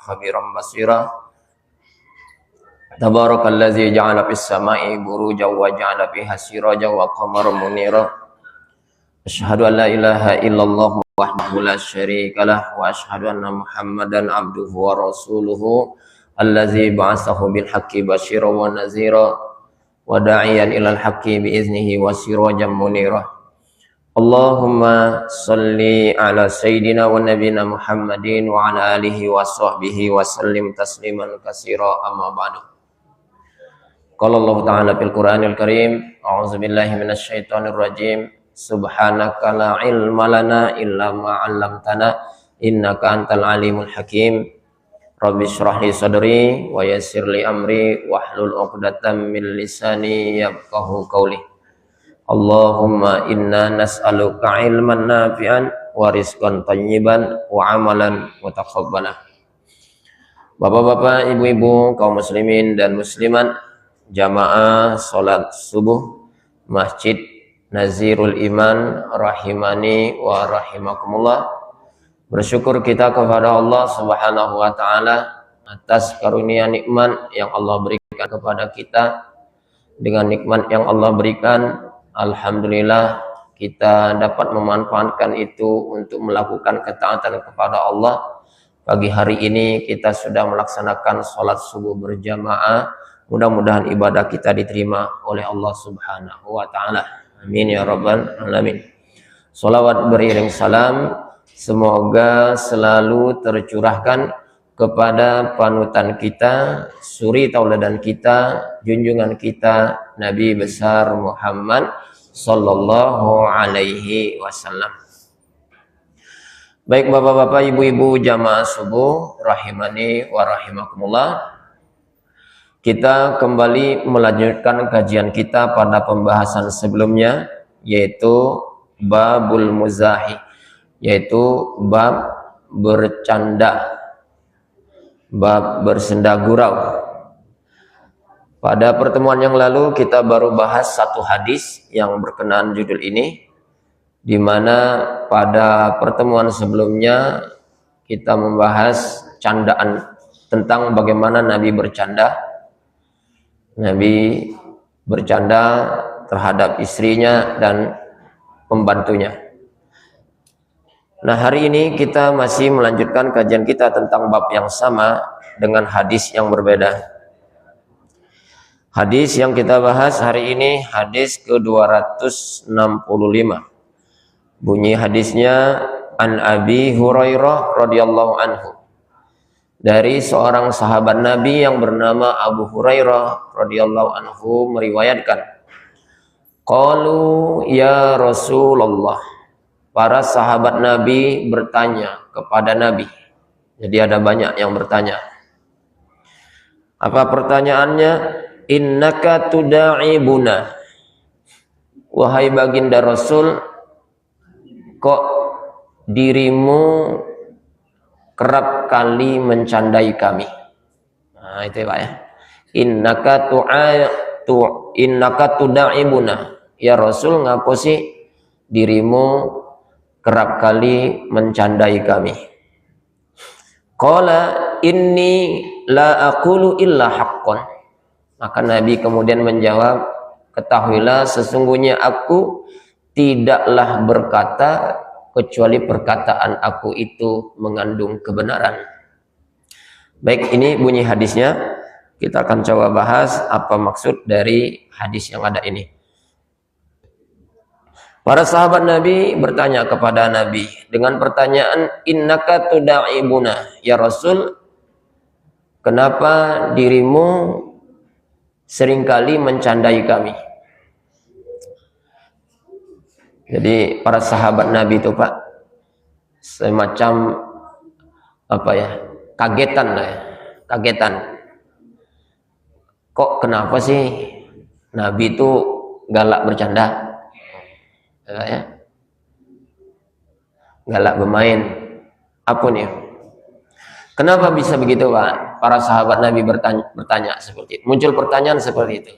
خبيرا بصيرا تبارك الذي جعل في السماء بروجا وجعل فيها سراجا وقمرا منيرا أشهد أن لا إله إلا الله وحده لا شريك له وأشهد أن محمدا عبده ورسوله الذي بعثه بالحق بشيرا ونذيرا وداعيا إلى الحق بإذنه وسراجا منيرا اللهم صل على سيدنا ونبينا محمد وعلى آله وصحبه وسلم تسليما كثيرا أما بعد قال الله تعالى في القرآن الكريم أعوذ بالله من الشيطان الرجيم سبحانك لا علم لنا إلا ما علمتنا إنك أنت العليم الحكيم رب اشرح لي صدري ويسر لي أمري واحلل عقدة من لساني يفقهوا قولي Allahumma inna nas'aluka ilman nafi'an wa rizqan thayyiban wa amalan mutaqabbalan. Bapak-bapak, ibu-ibu, kaum muslimin dan muslimat, jamaah salat subuh Masjid Nazirul Iman rahimani wa rahimakumullah. Bersyukur kita kepada Allah Subhanahu wa taala atas karunia nikmat yang Allah berikan kepada kita. Dengan nikmat yang Allah berikan, alhamdulillah kita dapat memanfaatkan itu untuk melakukan ketaatan kepada Allah. Pagi hari ini kita sudah melaksanakan sholat subuh berjamaah. Mudah-mudahan ibadah kita diterima oleh Allah Subhanahu wa ta'ala. Amin ya rabbal alamin. Sholawat beriring salam semoga selalu tercurahkan kepada panutan kita, suri tauladan kita, junjungan kita, Nabi besar Muhammad sallallahu alaihi wasallam. Baik bapak-bapak, ibu-ibu, jamaah subuh rahimani wa rahimakumullah. Kita kembali melanjutkan kajian kita pada pembahasan sebelumnya, yaitu babul muzahi, yaitu bab bercanda, bab bersenda gurau. Pada pertemuan yang lalu kita baru bahas satu hadis yang berkenaan judul ini, di mana pada pertemuan sebelumnya kita membahas candaan, tentang bagaimana Nabi bercanda. Nabi bercanda terhadap istrinya dan pembantunya. Nah, hari ini kita masih melanjutkan kajian kita tentang bab yang sama dengan hadis yang berbeda. Hadis yang kita bahas hari ini hadis ke-265. Bunyi hadisnya an Abi Hurairah radhiyallahu anhu. Dari seorang sahabat Nabi yang bernama Abu Hurairah radhiyallahu anhu meriwayatkan, qalu ya Rasulullah. Para sahabat Nabi bertanya kepada Nabi. Jadi ada banyak yang bertanya. Apa pertanyaannya? Innaka tuda'ibuna. Wahai baginda Rasul, kok dirimu kerap kali mencandai kami? Nah, itu ya Pak ya. Innaka tuda'ibuna. Ya Rasul, ngapa sih dirimu kerap kali mencandai kami? Qala inni la aqulu illa haqqan. Maka Nabi kemudian menjawab, ketahuilah sesungguhnya aku tidaklah berkata kecuali perkataan aku itu mengandung kebenaran. Baik, ini bunyi hadisnya. Kita akan coba bahas apa maksud dari hadis yang ada ini. Para sahabat Nabi bertanya kepada Nabi dengan pertanyaan, innaka tuda'ibuna. Ya Rasul, kenapa dirimu seringkali mencandai kami? Jadi para sahabat Nabi itu Pak, semacam apa ya, kagetan lah ya, kagetan. Kok kenapa sih Nabi itu galak bercanda? Ya, galak bermain. Apa nih? Kenapa bisa begitu Pak? Para sahabat Nabi bertanya seperti itu. Muncul pertanyaan seperti itu.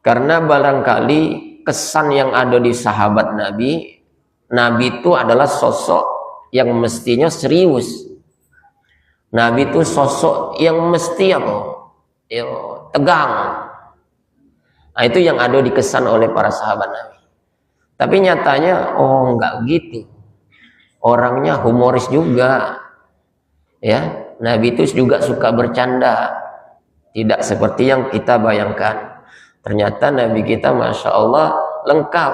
Karena barangkali kesan yang ada di sahabat Nabi, Nabi itu adalah sosok yang mestinya serius. Nabi itu sosok yang mesti apa? Ya, tegang. Nah, itu yang ada dikesan oleh para sahabat Nabi. Tapi nyatanya enggak gitu. Orangnya humoris juga. Ya, Nabi itu juga suka bercanda. Tidak seperti yang kita bayangkan. Ternyata Nabi kita Masya Allah lengkap.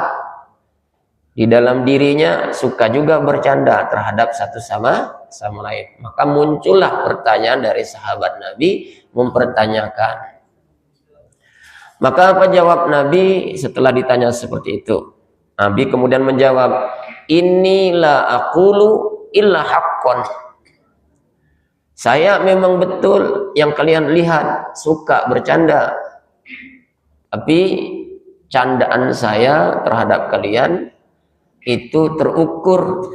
Di dalam dirinya suka juga bercanda terhadap satu sama lain. Maka muncullah pertanyaan dari sahabat Nabi mempertanyakan. Maka apa jawab Nabi setelah ditanya seperti itu? Nabi kemudian menjawab, "Inilah aqulu illa haqqan." Saya memang betul yang kalian lihat suka bercanda. Tapi candaan saya terhadap kalian itu terukur,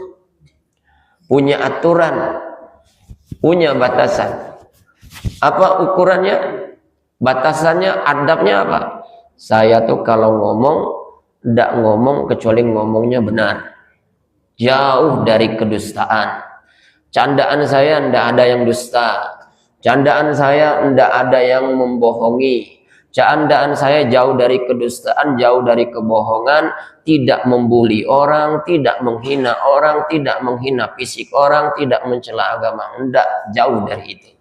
punya aturan, punya batasan. Apa ukurannya? Batasannya, adabnya apa? Saya tuh kalau ngomong, tidak ngomong kecuali ngomongnya benar. Jauh dari kedustaan. Candaan saya tidak ada yang dusta. Candaan saya tidak ada yang membohongi. Candaan saya jauh dari kedustaan, jauh dari kebohongan. Tidak membuli orang, tidak menghina orang, tidak menghina fisik orang, tidak mencela agama. Tidak, jauh dari itu.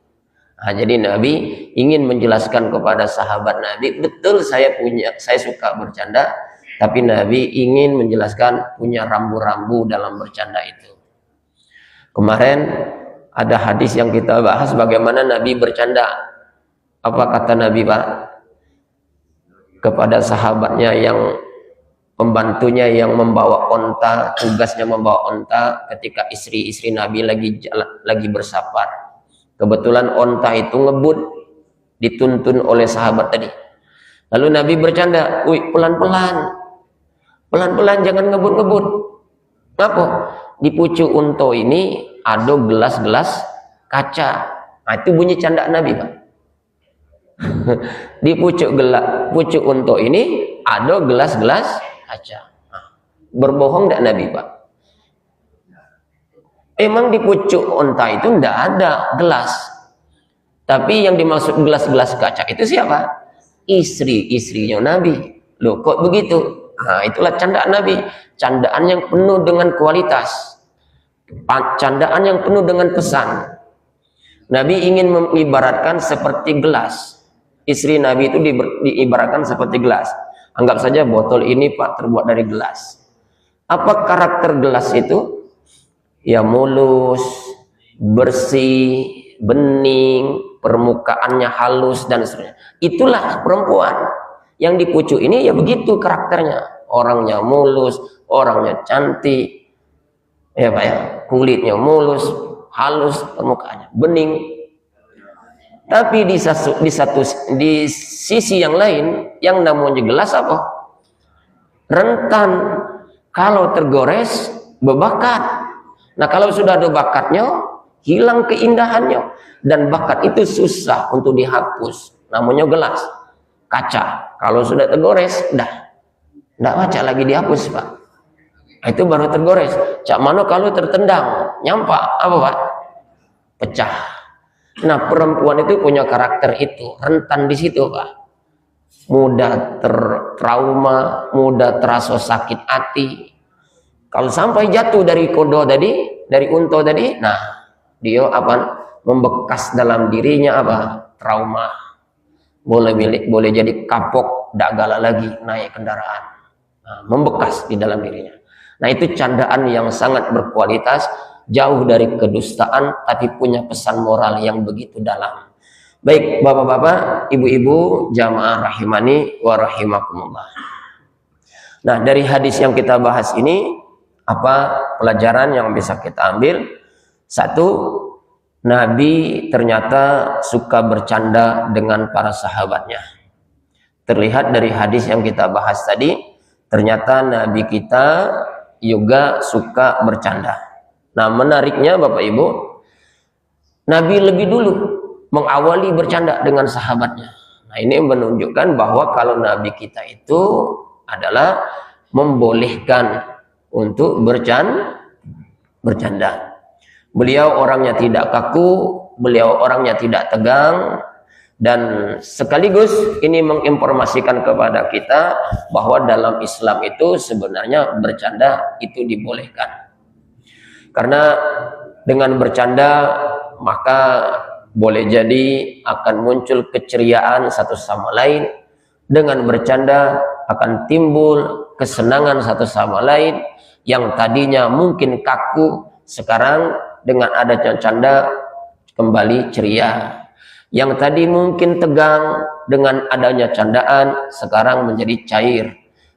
Nah, jadi Nabi ingin menjelaskan kepada sahabat Nabi, betul saya suka bercanda, tapi Nabi ingin menjelaskan punya rambu-rambu dalam bercanda itu. Kemarin ada hadis yang kita bahas bagaimana Nabi bercanda. Apa kata Nabi, Pak? Kepada sahabatnya yang pembantunya yang membawa onta, tugasnya membawa onta ketika istri-istri Nabi lagi bersafar. Kebetulan onta itu ngebut, dituntun oleh sahabat tadi. Lalu Nabi bercanda, "Wih, pelan-pelan. Pelan-pelan, jangan ngebut-ngebut." Apa? Di pucuk unta ini ada gelas-gelas kaca. Nah, itu bunyi candaan Nabi, Pak. Di pucuk unta ini ada gelas-gelas kaca. Nah, berbohong tidak Nabi, Pak? Emang di pucuk unta itu tidak ada gelas. Tapi yang dimaksud gelas-gelas kaca itu siapa? Istri-istrinya Nabi. Loh, kok begitu? Nah, itulah candaan Nabi. Candaan yang penuh dengan kualitas. Candaan yang penuh dengan pesan. Nabi ingin mengibaratkan seperti gelas. Istri Nabi itu diibaratkan seperti gelas. Anggap saja botol ini, Pak, terbuat dari gelas. Apa karakter gelas itu? Ya mulus, bersih, bening, permukaannya halus dan seterusnya. Itulah perempuan. Yang di pucuk ini ya begitu karakternya. Orangnya mulus, orangnya cantik. Ya Pak ya, kulitnya mulus, halus, permukaannya bening. Tapi di sisi yang lain, yang namanya gelas apa? Rentan. Kalau tergores, berbakat. Nah, kalau sudah ada bakatnya, hilang keindahannya. Dan bakat itu susah untuk dihapus. Namanya gelas, kaca. Kalau sudah tergores, tidak baca lagi dihapus, Pak. Itu baru tergores. Cak mana kalau tertendang, nyampak, apa Pak? Pecah. Nah, perempuan itu punya karakter itu. Rentan di situ, Pak. Mudah tertrauma, mudah terasa sakit hati. Kalau sampai jatuh dari kodo tadi, dari unta tadi, nah dia apa? Membekas dalam dirinya apa? Trauma. Boleh jadi kapok, tidak galak lagi naik kendaraan. Nah, membekas di dalam dirinya. Nah, itu candaan yang sangat berkualitas, jauh dari kedustaan, tapi punya pesan moral yang begitu dalam. Baik, bapak-bapak, ibu-ibu, jamaah rahimani wa rahimakumullah. Nah, dari hadis yang kita bahas ini, apa pelajaran yang bisa kita ambil? Satu, Nabi ternyata suka bercanda dengan para sahabatnya. Terlihat dari hadis yang kita bahas tadi, ternyata Nabi kita juga suka bercanda. Nah, menariknya Bapak Ibu, Nabi lebih dulu mengawali bercanda dengan sahabatnya. Nah, ini menunjukkan bahwa kalau Nabi kita itu adalah membolehkan untuk bercanda. Beliau orangnya tidak kaku, beliau orangnya tidak tegang, dan sekaligus ini menginformasikan kepada kita bahwa dalam Islam itu sebenarnya bercanda itu dibolehkan. Karena dengan bercanda maka boleh jadi akan muncul keceriaan satu sama lain. Dengan bercanda akan timbul kesenangan satu sama lain. Yang tadinya mungkin kaku, sekarang dengan adanya canda kembali ceria. Yang tadi mungkin tegang, dengan adanya candaan sekarang menjadi cair.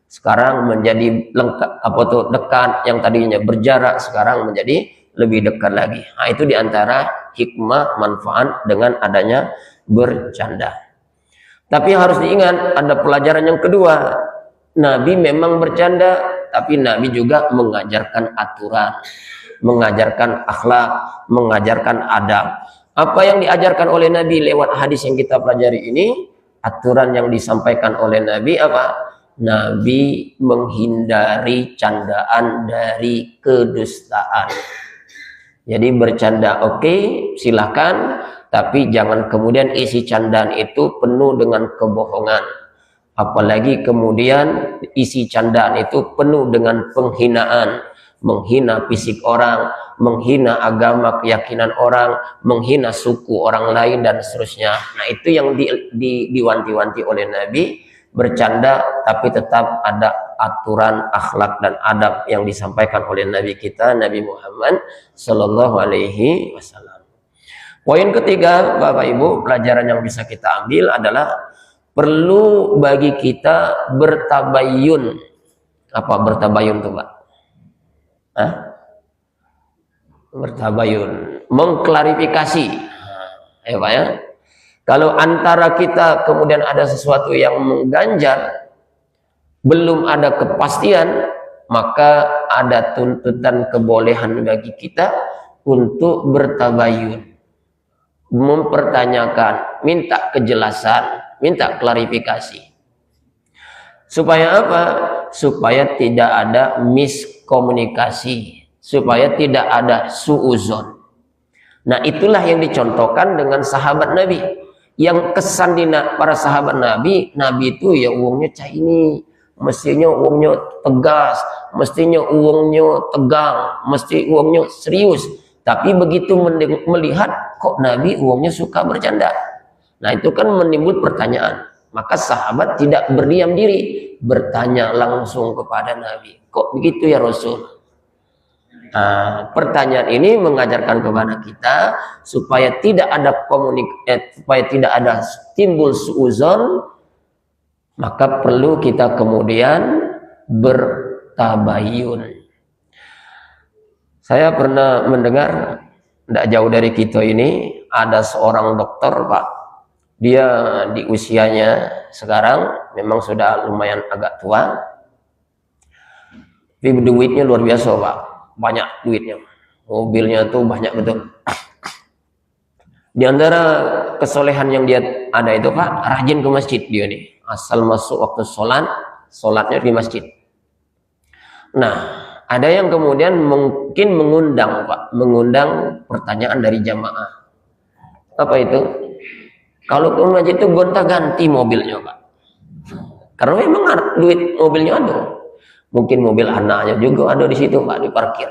Sekarang menjadi lengkap, dekat. Yang tadinya berjarak sekarang menjadi lebih dekat lagi. Nah, itu diantara hikmah manfaat dengan adanya bercanda. Tapi harus diingat, ada pelajaran yang kedua. Nabi memang bercanda, tapi Nabi juga mengajarkan aturan, mengajarkan akhlak, mengajarkan adab. Apa yang diajarkan oleh Nabi lewat hadis yang kita pelajari ini, aturan yang disampaikan oleh Nabi apa? Nabi menghindari candaan dari kedustaan. Jadi bercanda oke, silakan, tapi jangan kemudian isi candaan itu penuh dengan kebohongan. Apalagi kemudian isi candaan itu penuh dengan penghinaan, menghina fisik orang, menghina agama, keyakinan orang, menghina suku orang lain, dan seterusnya. Nah, itu yang diwanti-wanti oleh Nabi. Bercanda tapi tetap ada aturan akhlak dan adab yang disampaikan oleh Nabi kita, Nabi Muhammad Sallallahu Alaihi Wasallam. Poin ketiga, Bapak Ibu, pelajaran yang bisa kita ambil adalah perlu bagi kita bertabayun. Apa bertabayun tuh, Pak? Hah? Bertabayun, mengklarifikasi. Ya, Pak ya. Kalau antara kita kemudian ada sesuatu yang mengganjal, belum ada kepastian, maka ada tuntutan kebolehan bagi kita untuk bertabayun, mempertanyakan, minta kejelasan, minta klarifikasi. Supaya apa? Supaya tidak ada miskomunikasi, supaya tidak ada suuzon. Nah, itulah yang dicontohkan dengan sahabat Nabi. Yang kesan di para sahabat Nabi itu ya uangnya cah ini, mestinya uangnya tegas, mestinya uangnya tegang, mesti uangnya serius. Tapi begitu melihat kok Nabi uangnya suka bercanda, nah itu kan menimbul pertanyaan. Maka sahabat tidak berdiam diri, bertanya langsung kepada Nabi, kok begitu ya Rasul? Nah, pertanyaan ini mengajarkan kepada kita supaya tidak ada supaya tidak ada timbul suuzon, maka perlu kita kemudian bertabayun. Saya pernah mendengar tidak jauh dari kita ini ada seorang dokter, Pak. Dia di usianya sekarang memang sudah lumayan agak tua, tapi duitnya luar biasa, Pak. Banyak duitnya, mobilnya tuh banyak betul. Di antara kesolehan yang dia ada itu, Pak, rajin ke masjid dia nih. Asal masuk waktu sholatnya di masjid. Nah, ada yang kemudian mungkin mengundang, Pak, mengundang pertanyaan dari jamaah. Apa itu? Kalau ke masjid itu gonta-ganti mobilnya, Pak. Karena memang duit mobilnya ada. Mungkin mobil anaknya juga ada di situ, Pak, diparkir.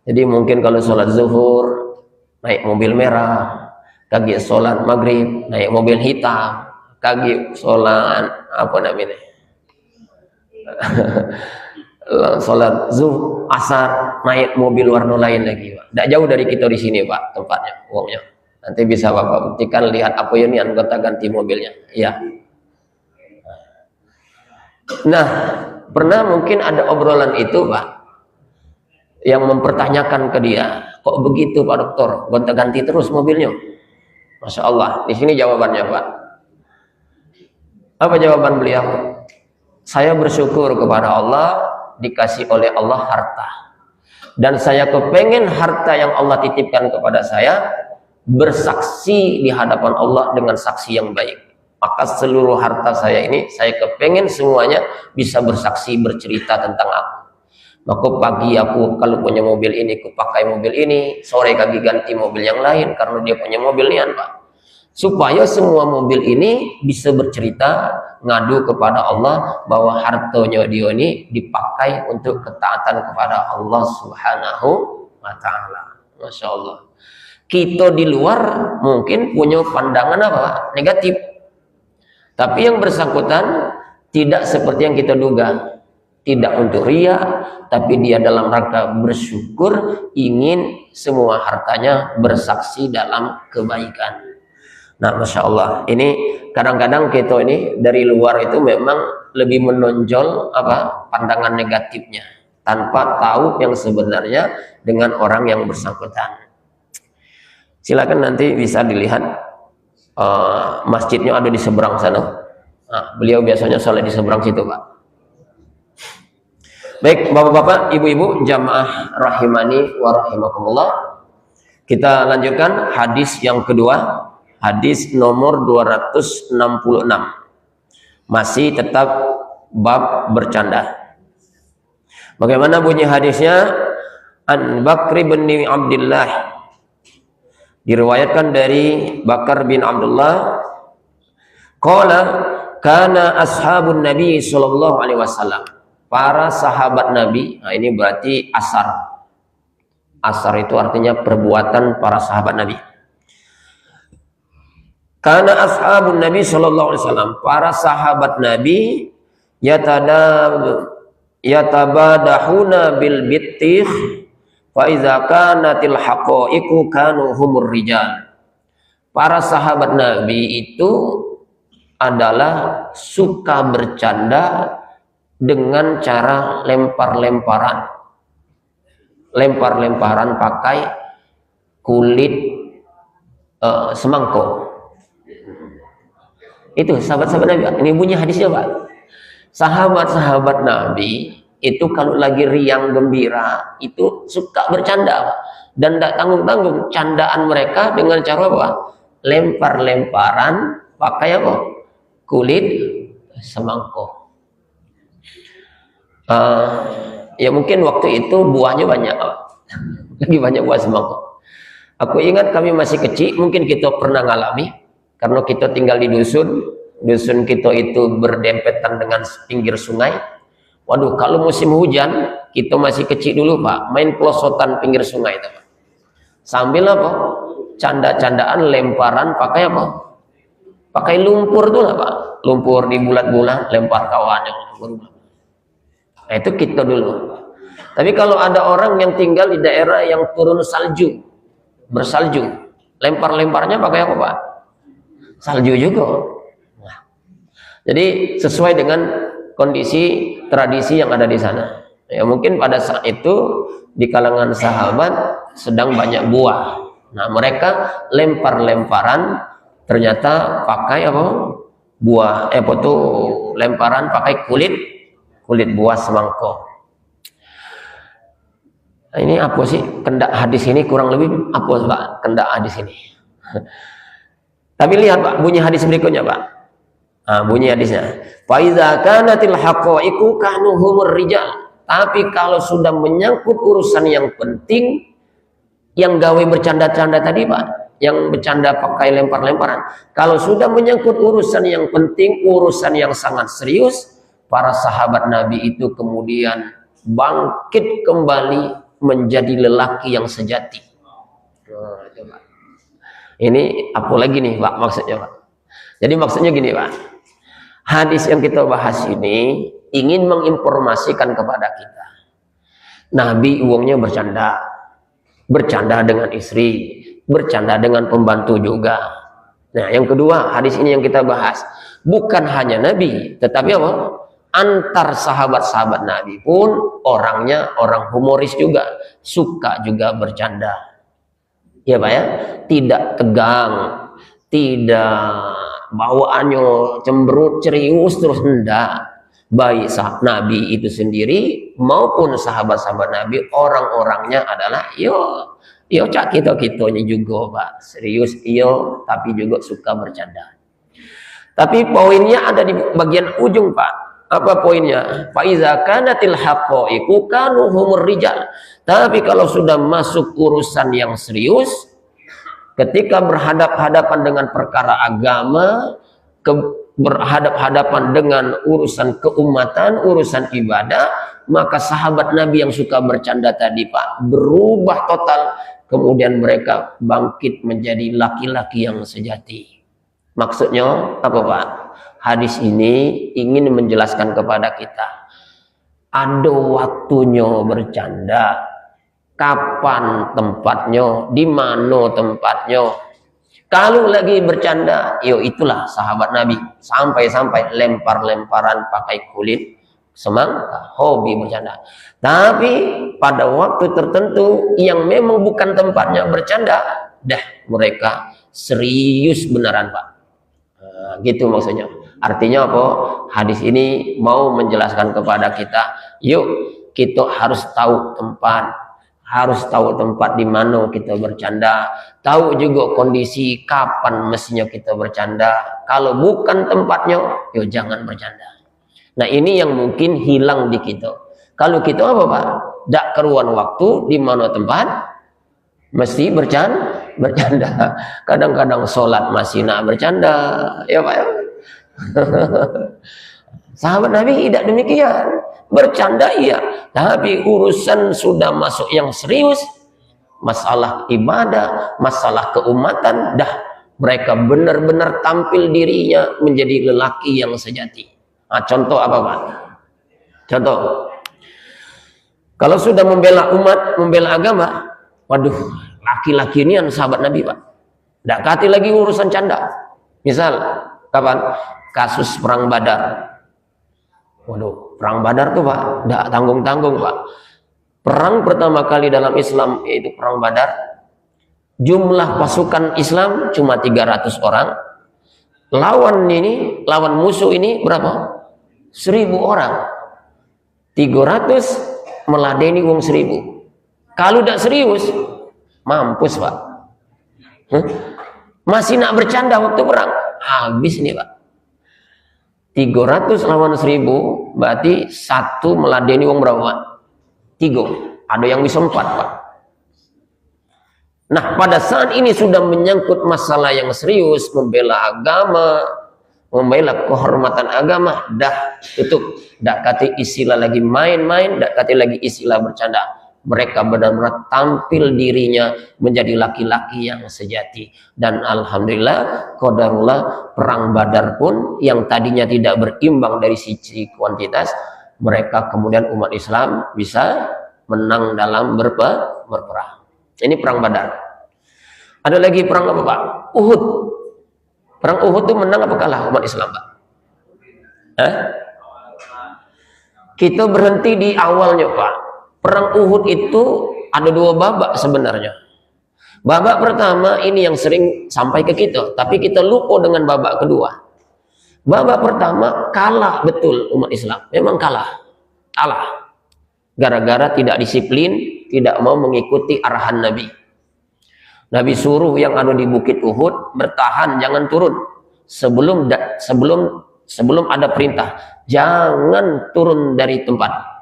Jadi mungkin kalau sholat zuhur naik mobil merah, kaki sholat maghrib naik mobil hitam, kaki sholat apa namanya, sholat zuhur asar naik mobil warna lain lagi, Pak. Tidak jauh dari kita di sini, Pak, tempatnya, uangnya. Nanti bisa Bapak buktikan, lihat apa ini anggota ganti mobilnya. Ya. Nah, pernah mungkin ada obrolan itu, Pak, yang mempertanyakan ke dia, kok begitu Pak Dokter, gonta-ganti terus mobilnya? Masya Allah. Di sini jawabannya, Pak. Apa jawaban beliau? Saya bersyukur kepada Allah dikasih oleh Allah harta, dan saya kepengen harta yang Allah titipkan kepada saya bersaksi di hadapan Allah dengan saksi yang baik. Maka seluruh harta saya ini saya kepengen semuanya bisa bersaksi, bercerita tentang aku. Maka pagi aku kalau punya mobil ini, aku pakai mobil ini, sore kaki ganti mobil yang lain karena dia punya mobil nian, Pak. Supaya semua mobil ini bisa bercerita, ngadu kepada Allah bahwa hartanya dia ini dipakai untuk ketaatan kepada Allah Subhanahu wa Ta'ala. Masya Allah. Kita di luar mungkin punya pandangan apa? Negatif. Tapi yang bersangkutan tidak seperti yang kita duga. Tidak untuk ria, tapi dia dalam rangka bersyukur, ingin semua hartanya bersaksi dalam kebaikan. Nah, Masya Allah, ini kadang-kadang kita ini dari luar itu memang lebih menonjol pandangan negatifnya, tanpa tahu yang sebenarnya dengan orang yang bersangkutan. Silakan nanti bisa dilihat, masjidnya ada di seberang sana. Nah, beliau biasanya sholat di seberang situ, Pak. Baik, bapak-bapak, ibu-ibu, jamaah rahimani wa rahimakumullah. Kita lanjutkan hadis yang kedua, hadis nomor 266. Masih tetap bab bercanda. Bagaimana bunyi hadisnya? An Bakri bin Abdullah. Diriwayatkan dari Bakar bin Abdullah. Qala kana ashabun Nabi sallallahu alaihi wasallam. Para sahabat Nabi, nah ini berarti asar. Asar itu artinya perbuatan para sahabat Nabi. Karena ashabun Nabi sallallahu alaihi wasallam, para sahabat Nabi yatabadahuna bil bittih fa iza kanatil haqaiqu kanu humur rijal. Para sahabat Nabi itu adalah suka bercanda dengan cara lempar-lemparan pakai kulit semangkuk. Itu sahabat-sahabat Nabi. Ini bunyi hadisnya, Pak. Sahabat-sahabat Nabi itu kalau lagi riang gembira itu suka bercanda, Pak. Dan tidak tanggung-tanggung candaan mereka dengan cara apa? Lempar-lemparan pakai apa? Kulit semangkuk. Ya mungkin waktu itu buahnya banyak, lagi banyak buah semangkuk. Aku ingat kami masih kecil, mungkin kita pernah ngalami, karena kita tinggal di dusun kita itu berdempetan dengan pinggir sungai. Waduh, kalau musim hujan, kita masih kecil dulu, Pak, main pelosotan pinggir sungai itu, Pak. Sambil apa? Canda-candaan lemparan pakai apa? Pakai lumpur tuh lah, Pak. Lumpur di bulat-bulat, lempar kawan yang lumpur. Nah, itu kita dulu. Tapi kalau ada orang yang tinggal di daerah yang turun salju, bersalju, lempar-lemparnya pakai apa, Pak? Salju juga. Nah, jadi sesuai dengan kondisi tradisi yang ada di sana. Ya mungkin pada saat itu di kalangan sahabat sedang banyak buah. Nah, mereka lempar-lemparan ternyata pakai apa? Buah, lemparan pakai kulit buah semangkuk. Nah, ini apa sih kendak hadis ini, kurang lebih apa, Pak, kendak hadis ini? Tapi lihat, Pak, bunyi hadis berikutnya, Pak. Nah, bunyi hadisnya. Fa iza kanatil haqaiqu kanu humur rijal. Tapi kalau sudah menyangkut urusan yang penting, yang gawe bercanda-canda tadi, Pak, yang bercanda pakai lempar-lemparan. Kalau sudah menyangkut urusan yang penting, urusan yang sangat serius, para sahabat Nabi itu kemudian bangkit kembali menjadi lelaki yang sejati. Ini apa lagi nih, Pak, maksudnya, Pak? Jadi maksudnya gini, Pak. Hadis yang kita bahas ini ingin menginformasikan kepada kita. Nabi uangnya bercanda dengan istri, bercanda dengan pembantu juga. Nah, yang kedua, hadis ini yang kita bahas bukan hanya Nabi, tetapi apa? Antar sahabat-sahabat Nabi pun orangnya orang humoris juga, suka juga bercanda. Ya, Pak, ya, tidak tegang, tidak bawaannya cemberut, serius terus, enggak. Baik sahabat Nabi itu sendiri maupun sahabat-sahabat Nabi, orang-orangnya adalah yo cak kita-kitanya juga, Pak, serius tapi juga suka bercanda. Tapi poinnya ada di bagian ujung, Pak. Apa poinnya? Fa iza kanatil haqaiqu kanu humur rijal. Tapi kalau sudah masuk urusan yang serius, ketika berhadap-hadapan dengan perkara agama, berhadap-hadapan dengan urusan keumatan, urusan ibadah, maka sahabat Nabi yang suka bercanda tadi Pak, berubah total. Kemudian mereka bangkit menjadi laki-laki yang sejati. Maksudnya apa Pak? Hadis ini ingin menjelaskan kepada kita, ada waktunya bercanda, kapan tempatnya, di mana tempatnya. Kalau lagi bercanda, yo itulah sahabat Nabi, sampai-sampai lempar-lemparan pakai kulit semangka, hobi bercanda. Tapi pada waktu tertentu yang memang bukan tempatnya bercanda, dah mereka serius beneran Pak. Nah, gitu maksudnya. Artinya apa? Hadis ini mau menjelaskan kepada kita, yuk kita harus tahu tempat di mana kita bercanda, tahu juga kondisi kapan mestinya kita bercanda. Kalau bukan tempatnya, yuk jangan bercanda. Nah ini yang mungkin hilang di kita. Kalau kita apa Pak? Dak keruan waktu di mana tempat mesti bercanda. Kadang-kadang sholat masih nak bercanda, ya Pak ya. Sahabat Nabi tidak demikian, bercanda iya, tapi urusan sudah masuk yang serius, masalah ibadah, masalah keumatan, dah mereka benar-benar tampil dirinya menjadi lelaki yang sejati. Nah, contoh apa Pak? Contoh, kalau sudah membela umat, membela agama, waduh, laki-laki ini yang sahabat Nabi Pak, tidak kati lagi urusan canda. Misal kapan? Kasus perang Badar. Waduh, perang Badar tuh Pak, tidak tanggung-tanggung Pak. Perang pertama kali dalam Islam yaitu perang Badar. Jumlah pasukan Islam cuma 300 orang. Lawan musuh ini berapa? 1000 orang. 300 meladeni wong 1000. Kalau tidak serius, mampus Pak. Masih nak bercanda waktu perang, habis nih Pak. 300 lawan 1000 berarti satu meladeni wong berapa? 3. Ada yang bisa 4 Pak. Nah pada saat ini sudah menyangkut masalah yang serius, membela agama, membela kehormatan agama, dah tutup. Dak kati istilah lagi main-main, dak kati lagi istilah bercanda. Mereka benar-benar tampil dirinya menjadi laki-laki yang sejati. Dan alhamdulillah, qadarullah, perang Badar pun yang tadinya tidak berimbang dari sisi kuantitas, mereka kemudian umat Islam bisa menang dalam berperang. Ini perang Badar. Ada lagi perang apa Pak? Uhud. Perang Uhud itu menang apa kalah umat Islam Pak? Kita berhenti di awalnya Pak. Perang Uhud itu ada 2 babak sebenarnya. Babak pertama ini yang sering sampai ke kita, tapi kita lupa dengan babak kedua. Babak pertama kalah betul umat Islam, memang kalah. Gara-gara tidak disiplin, tidak mau mengikuti arahan Nabi. Nabi suruh yang ada di Bukit Uhud bertahan, jangan turun. Sebelum ada perintah, jangan turun dari tempat.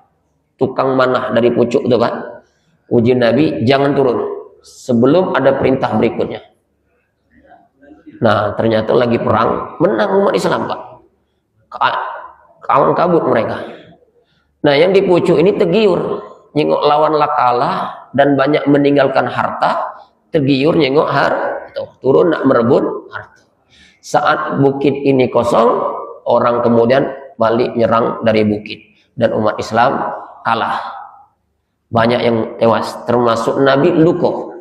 Tukang manah dari pucuk itu kan, uji Nabi jangan turun sebelum ada perintah berikutnya. Nah ternyata lagi perang, menang umat Islam Pak, kawan kabut mereka. Nah yang di pucuk ini tergiur, nyengok lawan kalah dan banyak meninggalkan harta, tergiur nyengok turun nak merebut harta. Saat bukit ini kosong, orang kemudian balik nyerang dari bukit dan umat Islam kalah, banyak yang tewas, termasuk Nabi luka.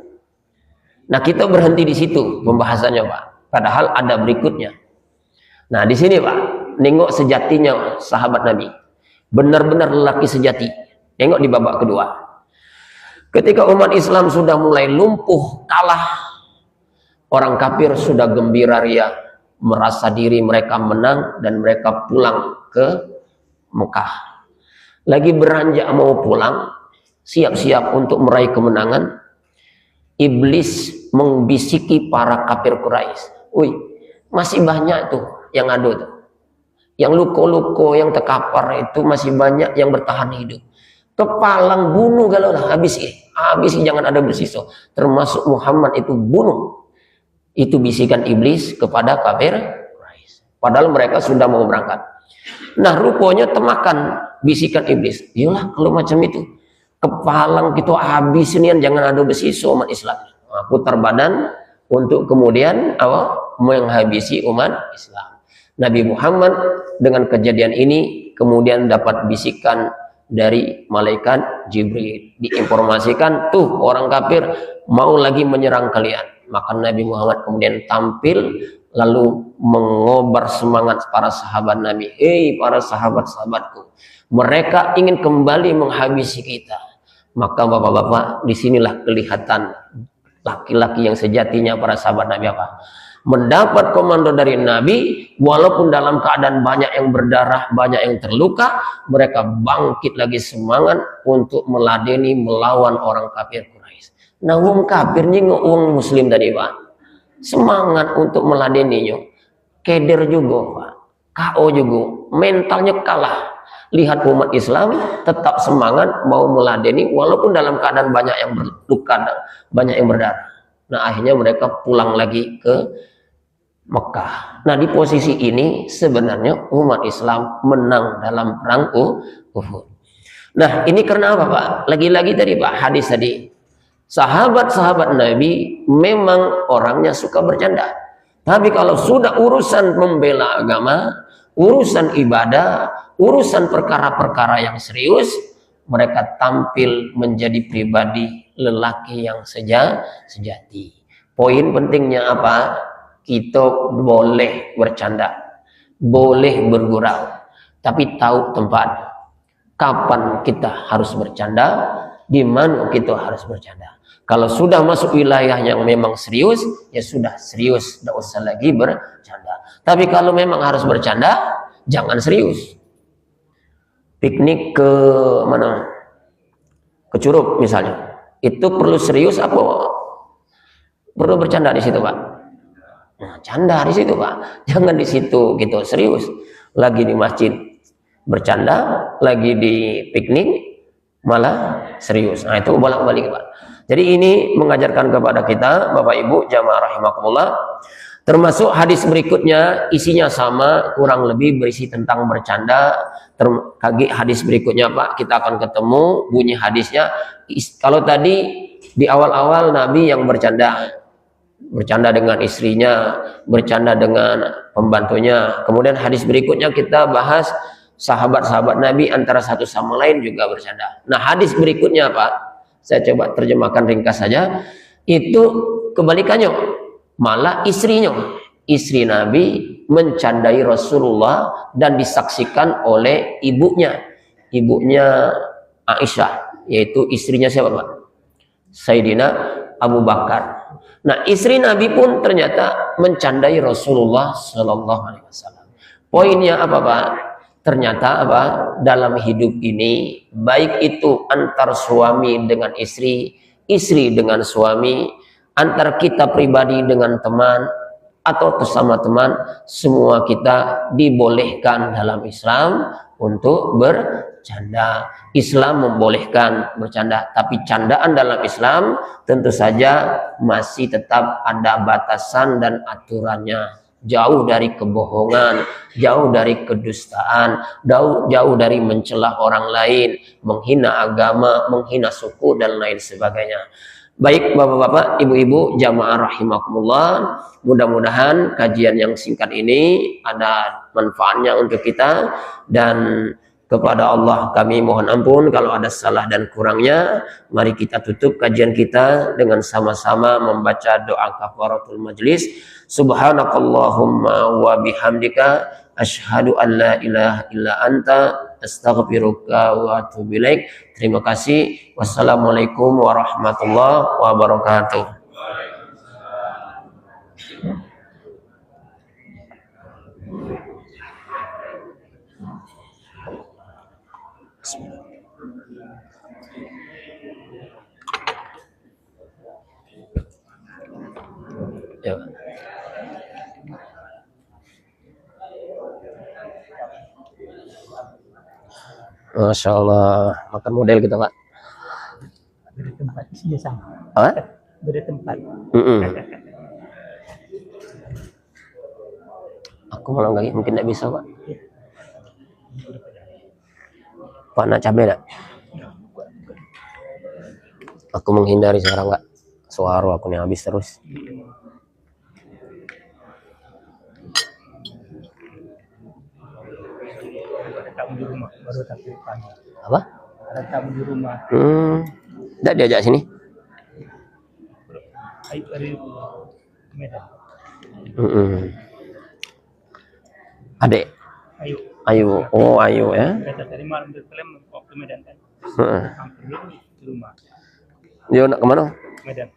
Nah kita berhenti di situ pembahasannya Pak, padahal ada berikutnya. Nah di sini Pak, nengok sejatinya sahabat Nabi, benar-benar lelaki sejati. Nengok di babak kedua, ketika umat Islam sudah mulai lumpuh, kalah, orang kafir sudah gembira ria, merasa diri mereka menang dan mereka pulang ke Mekah. Lagi beranjak mau pulang, siap-siap untuk meraih kemenangan, iblis membisiki para kafir Quraisy, "Wih, masih banyak tuh yang ada tuh. Yang luko-luko, yang terkapar itu masih banyak yang bertahan hidup. Kepalang bunuh kalau lah habis jangan ada bersisa. Termasuk Muhammad itu bunuh. Itu bisikan iblis kepada kafir. Padahal mereka sudah mau berangkat. Nah rupanya temakan bisikan iblis. Iyalah kalau macam itu. Kepalang gitu habis ini jangan ada bersisa umat Islam. Nah, putar badan untuk kemudian menghabisi umat Islam. Nabi Muhammad dengan kejadian ini kemudian dapat bisikan dari malaikat Jibril, diinformasikan tuh orang kafir mau lagi menyerang kalian. Maka Nabi Muhammad kemudian tampil lalu mengobar semangat para sahabat Nabi. Hei para sahabat-sahabatku, mereka ingin kembali menghabisi kita. Maka bapak-bapak, disinilah kelihatan laki-laki yang sejatinya para sahabat Nabi apa? Mendapat komando dari Nabi, walaupun dalam keadaan banyak yang berdarah, banyak yang terluka, mereka bangkit lagi semangat untuk meladeni, melawan orang kafir Quraisy. Nah, wong kafir nyingok wong muslim tadi Pak, semangat untuk meladeninya, keder juga Pak, KO juga, mentalnya kalah. Lihat umat Islam tetap semangat mau meladeni, walaupun dalam keadaan banyak yang berluka, banyak yang berdarah. Nah, akhirnya mereka pulang lagi ke Mekah. Nah di posisi ini sebenarnya umat Islam menang dalam perang Uhud. Nah ini karena apa Pak? Lagi-lagi tadi Pak hadis tadi, sahabat-sahabat Nabi memang orangnya suka bercanda. Tapi kalau sudah urusan membela agama, urusan ibadah, urusan perkara-perkara yang serius, mereka tampil menjadi pribadi lelaki yang sejati. Poin pentingnya apa? Kita boleh bercanda, boleh bergurau, tapi tahu tempat. Kapan kita harus bercanda, di mana kita harus bercanda. Kalau sudah masuk wilayah yang memang serius, ya sudah serius, tidak usah lagi bercanda. Tapi kalau memang harus bercanda, jangan serius. Piknik ke mana? Ke Curug misalnya, itu perlu serius apa? Perlu bercanda di situ Pak? Nah, canda di situ Pak, jangan di situ gitu serius. Lagi di masjid bercanda, lagi di piknik malah serius. Nah itu bolak-balik Pak. Jadi ini mengajarkan kepada kita Bapak Ibu jamaah rahimakumullah. Termasuk hadis berikutnya isinya sama, kurang lebih berisi tentang bercanda. Hadis berikutnya Pak, kita akan ketemu bunyi hadisnya. Kalau tadi di awal-awal Nabi yang bercanda dengan istrinya, bercanda dengan pembantunya. Kemudian hadis berikutnya kita bahas sahabat-sahabat Nabi antara satu sama lain juga bercanda. Nah hadis berikutnya Pak, saya coba terjemahkan ringkas saja. Itu kebalikannya, malah istri Nabi mencandai Rasulullah dan disaksikan oleh ibunya Aisyah, yaitu istrinya siapa Pak? Sayyidina Abu Bakar. Nah, istri Nabi pun ternyata mencandai Rasulullah Shallallahu Alaihi Wasallam. Poinnya apa Pak? Ternyata apa? Dalam hidup ini, baik itu antar suami dengan istri, istri dengan suami, antar kita pribadi dengan teman, atau bersama teman, semua kita dibolehkan dalam Islam untuk bercanda. Islam membolehkan bercanda, tapi candaan dalam Islam tentu saja masih tetap ada batasan dan aturannya. Jauh dari kebohongan, jauh dari kedustaan, jauh dari mencela orang lain, menghina agama, menghina suku dan lain sebagainya. Baik bapak-bapak, ibu-ibu, jamaah rahimakumullah, mudah-mudahan kajian yang singkat ini ada manfaatnya untuk kita, dan kepada Allah kami mohon ampun kalau ada salah dan kurangnya. Mari kita tutup kajian kita dengan sama-sama membaca doa kafaratul majlis. Subhanakallahumma wa bihamdika asyhadu an la ilaha illa anta astaghfiruka wa atubu ilaik. Terima kasih. Wassalamualaikum warahmatullahi wabarakatuh. Ya. Masya Allah, makan model kita Pak. Beda tempat isinya sama. Apa? Beda tempat. Aku malam lagi mungkin tidak bisa Pak. Pak nak cabai tak? Aku menghindari sekarang Kak. Suara aku nih habis terus. Ada tamu di rumah baru tapi pagi. Apa? Ada tamu di rumah. Tidak diajak sini. Ayo dari Medan. Adek. Ayo. Ayo. Oh ayo ya. Kita dari malam di Palembang ke Medan kan. Hampir di rumah. Dia nak kemana? Medan.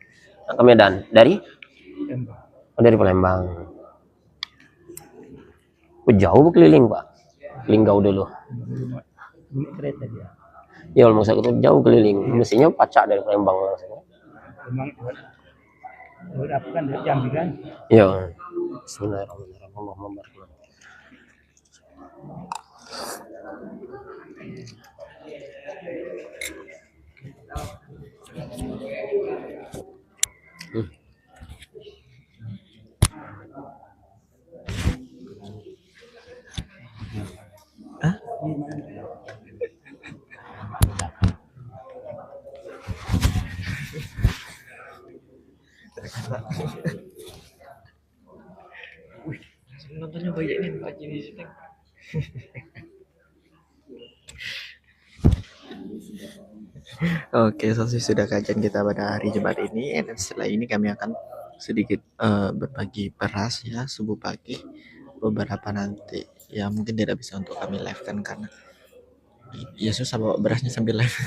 Nak ke Medan. Dari? Palembang. Oh, dari Palembang. Oh, jauh keliling Pak. Linggau dulu. Ini kereta dia. Ya kalau maksud itu jauh keliling. Mestinya pacak dari Palembang langsung. Memang buat apa kan dari Jambi kan? Ya. Bismillahirrahmanirrahim. Allahumma barik. Nontonnya banyak nih Pak Jini. Oke, selesai sudah kajian kita pada hari Jumat ini. Dan setelah ini kami akan sedikit berbagi beras ya subuh pagi. Beberapa nanti ya mungkin tidak bisa untuk kami live kan karena ya susah bawa berasnya sambil live.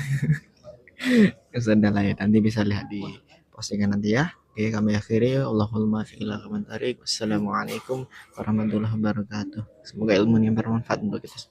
Sudah lah ya, nanti bisa lihat di postingan nanti ya. Oke, kami akhiri. Allahumma fi'ila komentarik. Wassalamualaikum warahmatullahi wabarakatuh. Semoga ilmu yang bermanfaat untuk kita.